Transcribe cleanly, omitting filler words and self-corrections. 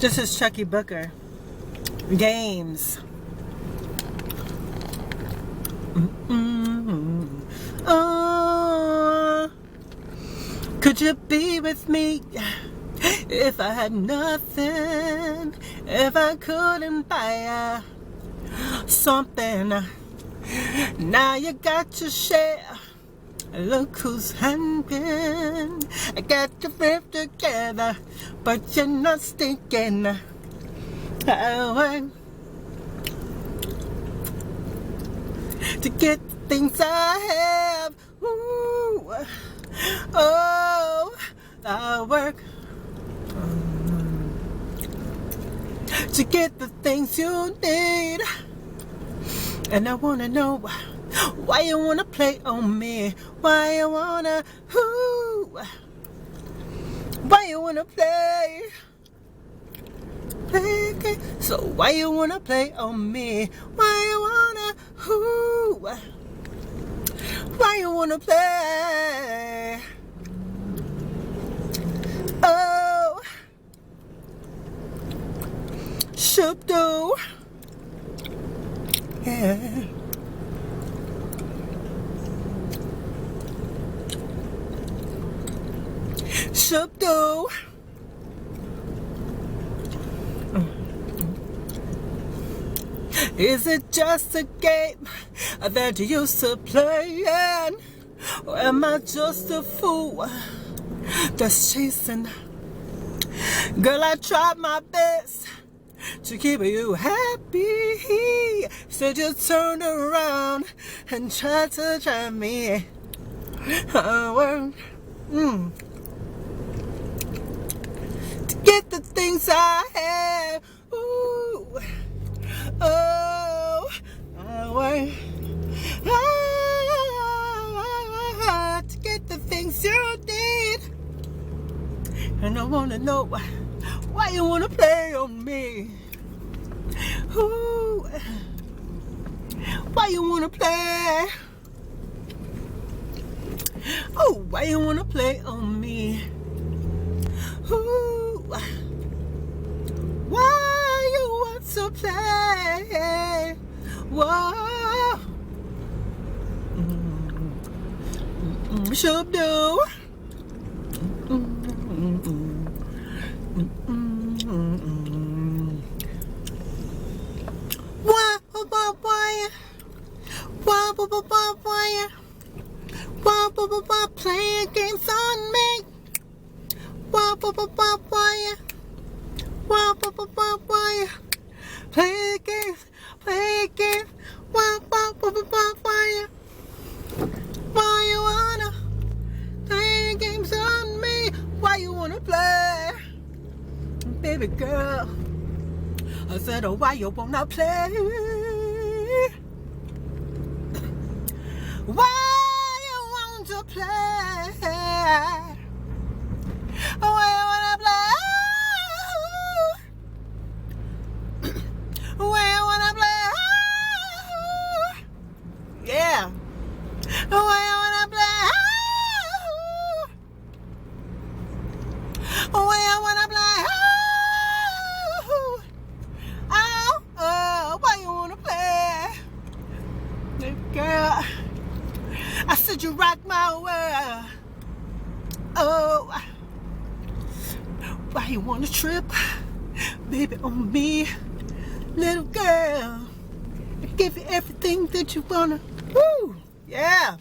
This is Chuckii Booker. Games. Could you be with me if I had nothing? If I couldn't buy something, now you got to share. Look who's hanging. I got your live together, but you're not stinking. To get the things I have. Ooh. Oh, I work to get the things you need. And I wanna know why you wanna play on me. Why you wanna, ooh, why you wanna play? So why you wanna play on me? Why you wanna, ooh, why you wanna play? Oh, should do, yeah. Should do. Is it just a game that you used to play? Or am I just a fool that's chasing? Girl, I tried my best to keep you happy. Said you turned around and tried to drive me. To get the things I have. Ooh. Oh, to get the things you need. And I wanna know why you wanna play on me. Ooh, why you wanna play? Oh, why you wanna play on me? Ooh, why you want to play? Whoa, should do. Why playing games on me? Why play games? Why you wanna play games on me? Why you wanna play? Baby girl, I said, oh, why you wanna play? Why you want to play? Why you wanna play? Why you wanna play? Yeah. Why you wanna play? Why you wanna play? Oh, why you wanna play? Girl, I said you rock my world. Oh, why you wanna trip, baby, on me, little girl? I give you everything that you wanna. Woo, yeah.